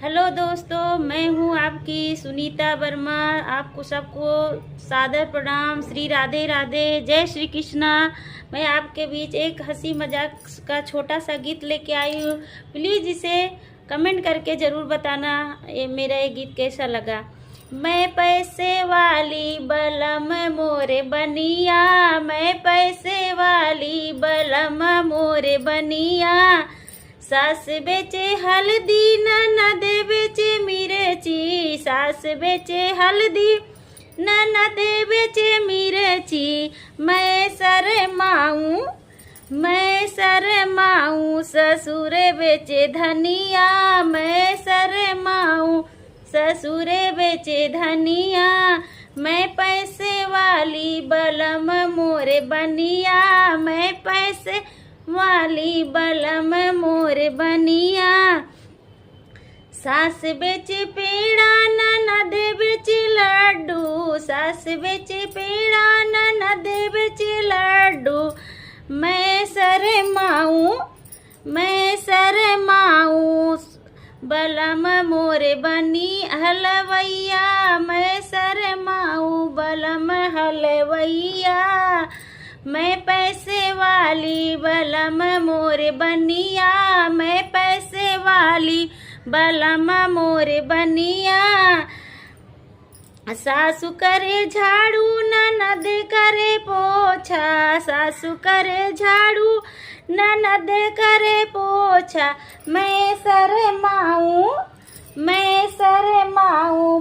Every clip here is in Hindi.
हेलो दोस्तों, मैं हूँ आपकी सुनीता वर्मा। आपको सबको सादर प्रणाम। श्री राधे राधे, जय श्री कृष्णा। मैं आपके बीच एक हंसी मजाक का छोटा सा गीत लेके आई हूँ। प्लीज़ इसे कमेंट करके ज़रूर बताना मेरा ये गीत कैसा लगा। मैं पैसे वाली बलम मोरे बनिया, मैं पैसे वाली बलम मोरे बनिया। सास बेचे हल्दी ननद बेचे मिर्ची, सास बेचे हल्दी ननद बेचे मिर्ची। मैं शरमाऊं ससुर बेचे धनिया, मैं शरमाऊं ससुर बेचे धनिया। मैं पैसे वाली बलम मोरे बनिया, मैं पैसे वाली बलम मोरे बनिया। सास बेचे पेड़ा ननद बेचे लड्डू, सास बेचे पेड़ा ननद बेचे लड्डू। मैं शरमाऊं बलम मोरे बनी हलवैया, मैं शरमाऊं बलम हलवैया। मैं पैसे वाली बलम मोरे बनिया, मैं पैसे वाली बलम मोरे बनिया। सासु करे झाड़ू ननद करे पोछा, सासु करे झाड़ू ननद करे पोछा। मैं शरमाऊं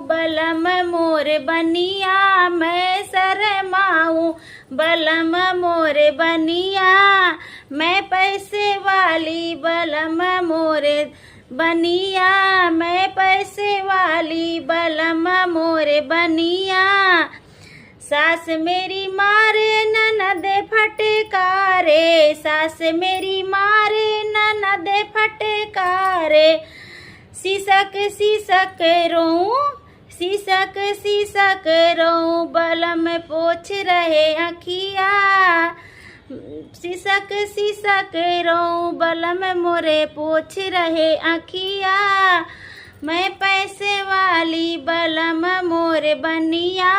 बलम मोरे बनिया, मैं शरमाऊं बलम मोरे बनिया। मैं पैसे वाली बलम मोरे बनिया, मैं पैसे वाली बलम मोरे बनिया। सास मेरी मारे ननद फटकारे, सास मेरी मारे ननद फटकारे। सीसक सीसक रोऊं बलम पोछ रहे अखिया। सीसक रोऊं बलम मोरे पोछ रहे अखिया। मैं पैसे वाली बलम मोरे बनिया,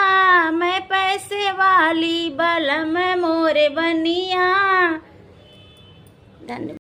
मैं पैसे वाली बलम मोरे बनिया। धन्यवाद।